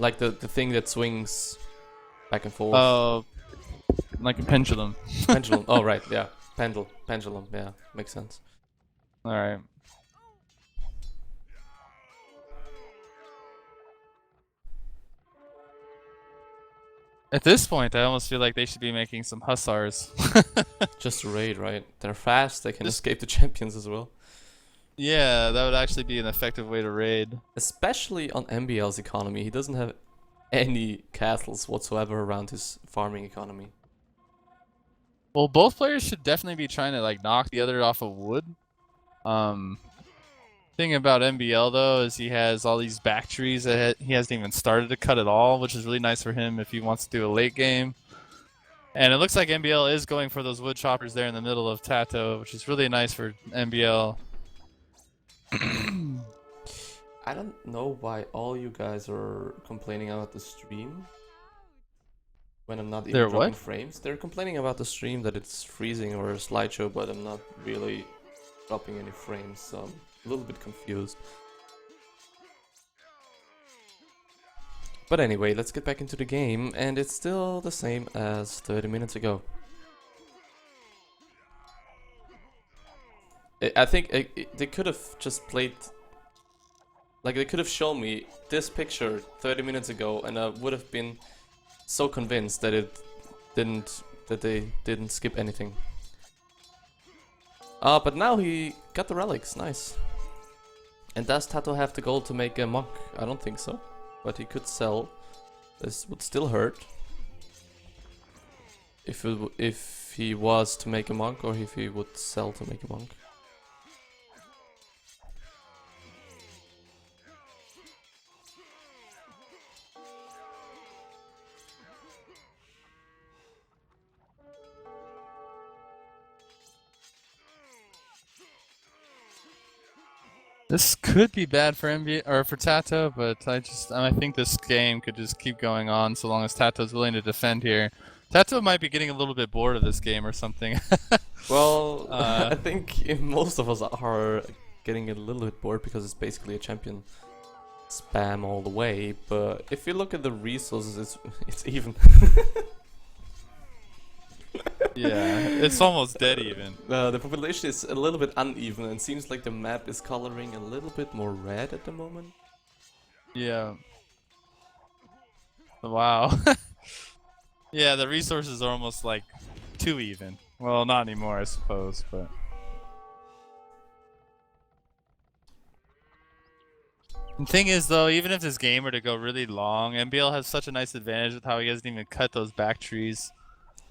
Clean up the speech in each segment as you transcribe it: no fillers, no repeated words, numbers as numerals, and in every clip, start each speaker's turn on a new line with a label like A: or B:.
A: Like the thing that swings back and forth.
B: Oh, like a pendulum.
A: Pendulum. Oh right, yeah. Pendulum. Yeah, makes sense.
B: All right. At this point, I almost feel like they should be making some hussars.
A: Just a raid, right? They're fast. They can
B: Just
A: escape the champions as well.
B: yeah, that would actually be an effective way to raid.
A: Especially on MbL's economy, he doesn't have any castles whatsoever around his farming economy.
B: Well, both players should definitely be trying to like knock the other off of wood. Um, thing about MbL though is he has all these back trees that he hasn't even started to cut at all, which is really nice for him if he wants to do a late game. And it looks like MbL is going for those wood choppers there in the middle of TaToH, which is really nice for MbL.
A: I don't know why all you guys are complaining about the stream when I'm not even
B: They're
A: dropping
B: what?
A: frames. They're complaining about the stream that it's freezing or a slideshow, but I'm not really dropping any frames, so I'm a little bit confused. But anyway, let's get back into the game, and it's still the same as 30 minutes ago. I think they could have just played... Like, they could have shown me this picture 30 minutes ago, and I would have been so convinced that they didn't skip anything. But now he got the relics, nice. And does TaToH have the gold to make a monk? I don't think so, but he could sell. This would still hurt if he was to make a monk, or if he would sell to make a monk.
B: This could be bad for MB or for TaToH, but I think this game could just keep going on so long as TaToH's willing to defend here. TaToH might be getting a little bit bored of this game or something.
A: Well, I think most of us are getting a little bit bored because it's basically a champion spam all the way. But if you look at the resources, it's even.
B: Yeah, it's almost dead even.
A: The population is a little bit uneven, and seems like the map is coloring a little bit more red at the moment.
B: Yeah. Wow. Yeah, the resources are almost like too even. Well, not anymore, I suppose, but. The thing is, though, even if this game were to go really long, MbL has such a nice advantage with how he hasn't even cut those back trees.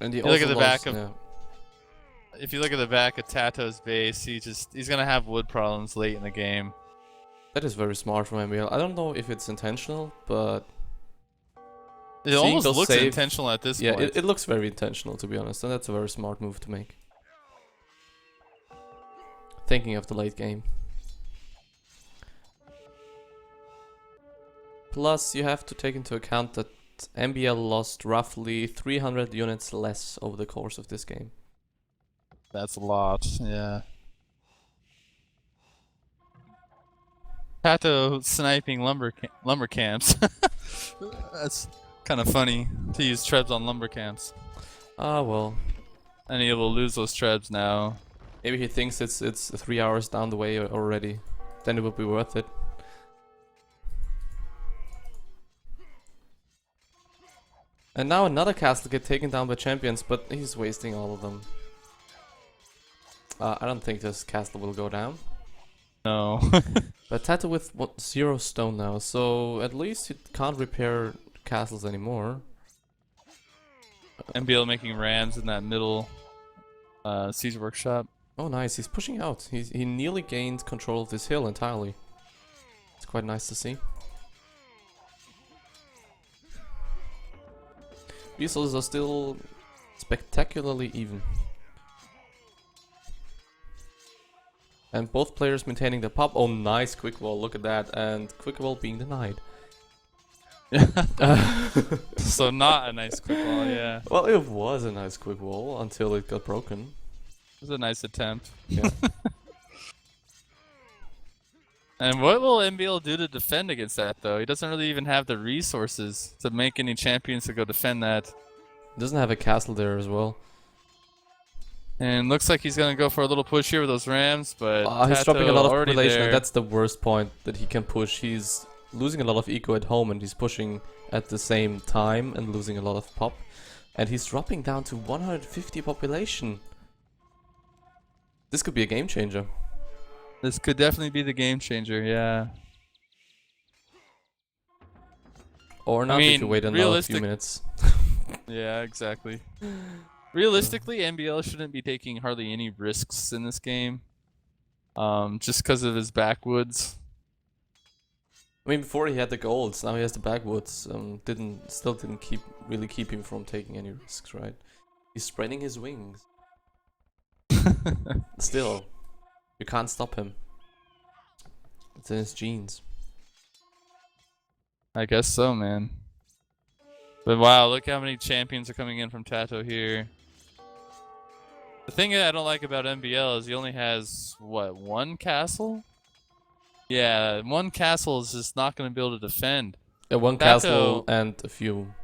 A: And
B: You look at the back of, if you look at the back of TaToH's base, he's gonna have wood problems late in the game.
A: That is very smart from MbL. I don't know if it's intentional, but
B: it almost looks intentional at this point.
A: Yeah, it looks very intentional, to be honest, and that's a very smart move to make. Thinking of the late game. Plus, you have to take into account that MbL lost roughly 300 units less over the course of this game.
B: That's a lot, yeah. TaToH sniping lumber camps. That's kind of funny to use trebs on lumber camps.
A: Ah, well.
B: And he will lose those trebs now.
A: Maybe he thinks it's 3 hours down the way already. Then it would be worth it. And now another castle get taken down by champions, but he's wasting all of them. I don't think this castle will go down.
B: No.
A: But TaToH with 0 stone now, so at least he can't repair castles anymore.
B: MbL making rams in that middle siege workshop.
A: Oh nice, he's pushing out. He nearly gained control of this hill entirely. It's quite nice to see. Resources are still spectacularly even. And both players maintaining the pop. Oh nice quick wall, look at that. And quick wall being denied.
B: So not a nice quick wall, yeah.
A: Well, it was a nice quick wall until it got broken.
B: It was a nice attempt.
A: Yeah.
B: And what will MbL do to defend against that, though? He doesn't really even have the resources to make any champions to go defend that.
A: Doesn't have a castle there as well.
B: And looks like he's gonna go for a little push here with those Rams, but
A: He's dropping a
B: TaToH
A: lot of
B: already
A: population,
B: there.
A: and that's the worst point that he can push. He's losing a lot of eco at home, and he's pushing at the same time and losing a lot of pop. And he's dropping down to 150 population. This could be a game changer.
B: This could definitely be the game changer, yeah.
A: Or not, if you wait another few
B: realistic-
A: minutes.
B: Yeah, exactly. Realistically, MbL shouldn't be taking hardly any risks in this game. Just because of his backwoods.
A: I mean, before he had the golds, now he has the backwoods. Still didn't really keep him from taking any risks, right? He's spreading his wings. Still, you can't stop him. It's in his genes.
B: I guess so, man. But wow, look how many champions are coming in from TaToH here. The thing that I don't like about MbL is he only has, what, one castle? Yeah, one castle is just not going to be able to defend.
A: One castle and a few.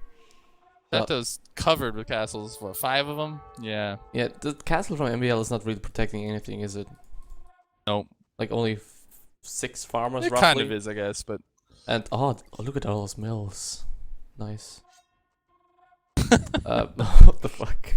B: TaToH's covered with castles. What, 5 of them? Yeah.
A: Yeah, the castle from MbL is not really protecting anything, is it?
B: Nope.
A: Like only 6 farmers,
B: It
A: roughly.
B: kind of is, I guess, but...
A: And look at all those mills. Nice. What the fuck?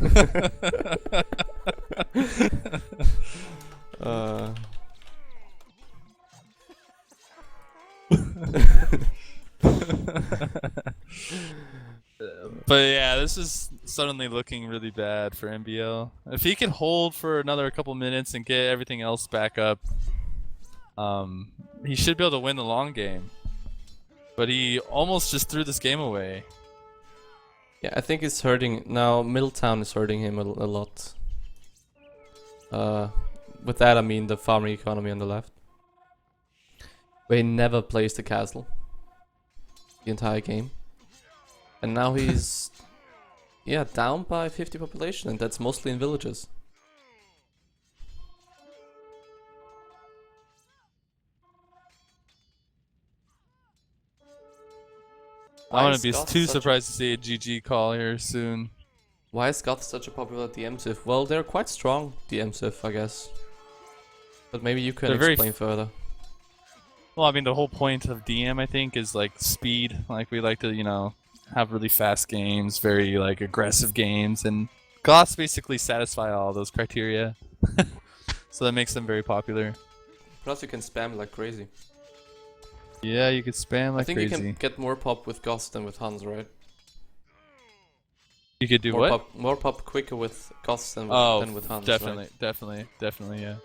B: But yeah, this is suddenly looking really bad for MbL. If he can hold for another couple minutes and get everything else back up, he should be able to win the long game. But he almost just threw this game away.
A: Yeah, I think it's hurting now. Middletown is hurting him a lot. With that, I mean the farming economy on the left. Where he never plays the castle the entire game. And now he's, yeah, down by 50 population, and that's mostly in villages.
B: I wouldn't be too surprised to see a GG call here soon.
A: Why is Goth such a popular DM Civ? Well, they're quite strong DM Civ, I guess. But maybe you can explain further.
B: Well, I mean, the whole point of DM, I think, is like speed. Like, we like to, you know, have really fast games, very like aggressive games, and Goths basically satisfy all those criteria. So that makes them very popular.
A: Plus, you can spam like crazy.
B: Yeah, you could spam like crazy.
A: I think you can get more pop with Goths than with Huns, right?
B: You could do
A: more
B: what?
A: More pop quicker with Goths than with Huns.
B: Definitely,
A: right?
B: definitely, yeah.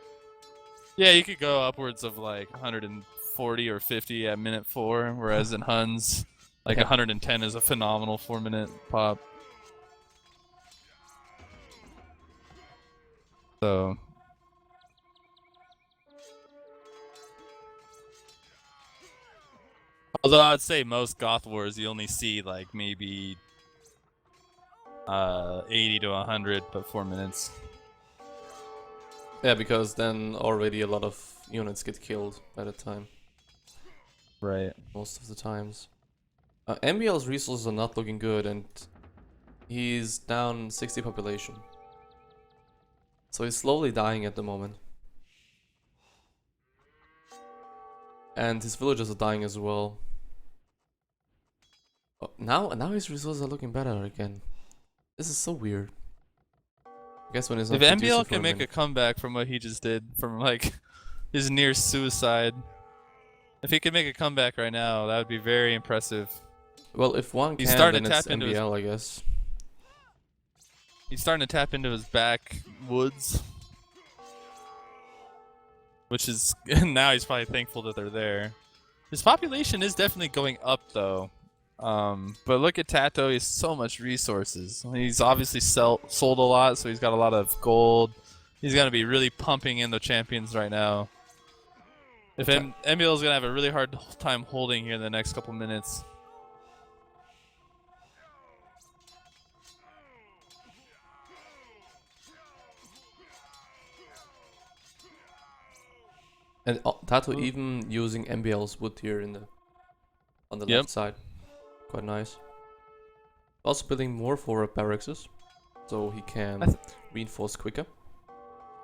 B: Yeah, you could go upwards of like 140 or 50 at minute 4, whereas in Huns, like 110 is a phenomenal 4-minute pop. So. Although I'd say most Goth Wars you only see like maybe 80 to 100, but 4 minutes.
A: Yeah, because then already a lot of units get killed by the time.
B: Right.
A: Most of the times. MbL's resources are not looking good, and he's down 60 population. So he's slowly dying at the moment. And his villagers are dying as well. Oh, now his resources are looking better again. This is so weird. I guess when it's not
B: if MbL can make a comeback from what he just did, from like his near suicide, if he could make a comeback right now, that would be very impressive.
A: Well, if one
B: He's
A: can,
B: starting
A: then
B: to
A: it's
B: tap into
A: MbL, I guess.
B: He's starting to tap into his backwoods, which is now he's probably thankful that they're there. His population is definitely going up though. But look at TaToH, he has so much resources. He's obviously sold a lot, so he's got a lot of gold. He's gonna be really pumping in the champions right now. If MbL is gonna have a really hard time holding here in the next couple minutes.
A: And TaToH
B: Ooh.
A: even using MbL's wood here on the
B: Yep.
A: left side. Quite nice. Also building more for barracks, so he can reinforce quicker.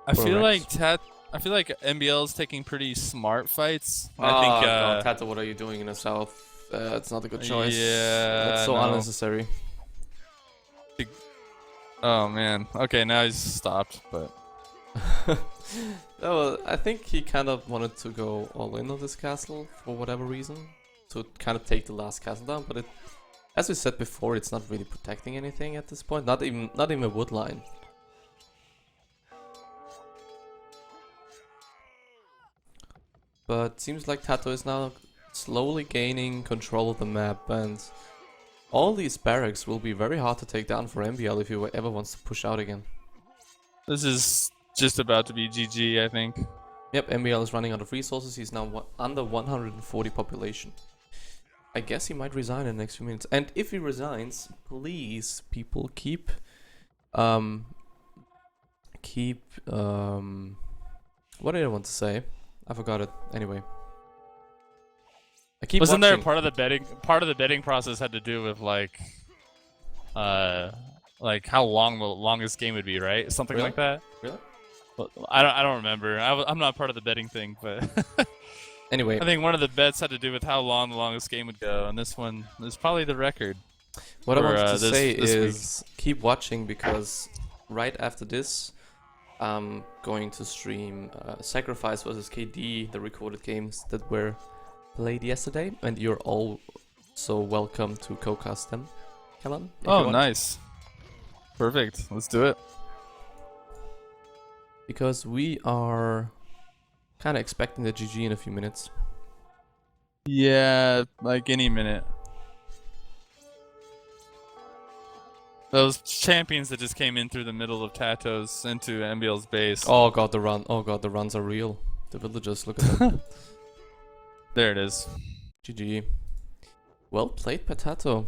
B: I feel
A: Rex.
B: like I feel like MbL is taking pretty smart fights. I
A: Oh
B: think.
A: god, TaToH, what are you doing in the south? It's not a good choice.
B: Yeah.
A: That's so
B: no.
A: unnecessary.
B: Oh man. Okay, now he's stopped, but.
A: Oh, I think he kind of wanted to go all in on this castle for whatever reason, to kind of take the last castle down. But it, as we said before, it's not really protecting anything at this point. Not even a wood line. But seems like TaToH is now slowly gaining control of the map, and all these barracks will be very hard to take down for MbL if he ever wants to push out again.
B: This is just about to be GG, I think.
A: Yep, MbL is running out of resources. He's now under 140 population. I guess he might resign in the next few minutes. And if he resigns, please, people, keep what did I want to say? I forgot it. Anyway. I keep
B: Wasn't there
A: watching.
B: part of the betting process had to do with like how long the longest game would be, right? Something
A: Really?
B: like that.
A: Really?
B: Well, I don't remember. I'm not part of the betting thing, but
A: Anyway.
B: I think one of the bets had to do with how long the longest game would go, and this one is probably the record.
A: What I wanted to
B: this
A: say
B: week.
A: is keep watching, because right after this, I'm going to stream Sacrifice vs KD, the recorded games that were played yesterday, and you're all so welcome to co-cast them, Kellan.
B: Oh, nice. Perfect. Let's do it.
A: Because we are kind of expecting the GG in a few minutes.
B: Yeah, like any minute. Those champions that just came in through the middle of TaToH's into MbL's base.
A: Oh god, the run! Oh god, the runs are real. The villagers, look at them.
B: There it is.
A: GG. Well played, TaToH.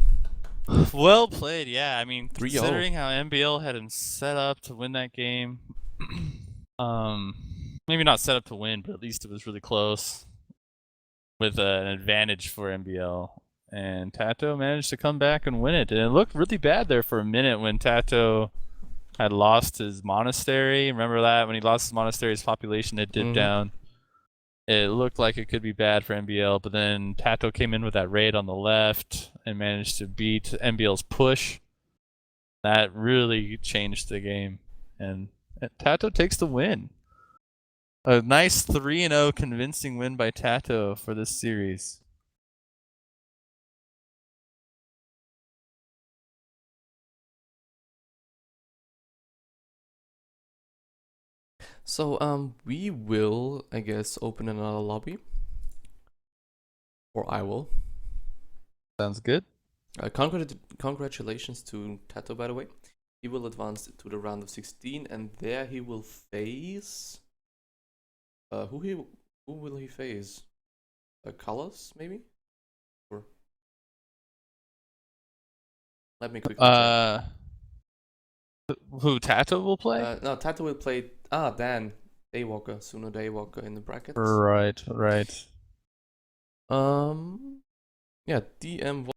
B: Well played, yeah. I mean,
A: 3-0.
B: considering how MbL had him set up to win that game, maybe not set up to win, but at least it was really close with an advantage for MbL. And TaToH managed to come back and win it. And it looked really bad there for a minute when TaToH had lost his monastery. Remember that? When he lost his monastery, his population had dipped down. It looked like it could be bad for MbL, but then TaToH came in with that raid on the left and managed to beat MbL's push. That really changed the game. And TaToH takes the win. A nice 3-0 convincing win by TaToH for this series.
A: So we will, I guess, open another lobby. Or I will.
B: Sounds good.
A: Congratulations to TaToH, by the way. He will advance to the round of 16, and there he will face... who will he face? Colors, maybe? Or... Let me quickly check.
B: Who TaToH will play?
A: No, TaToH will play... Dan. Daywalker. Suno Daywalker in the brackets.
B: Right.
A: Yeah, DM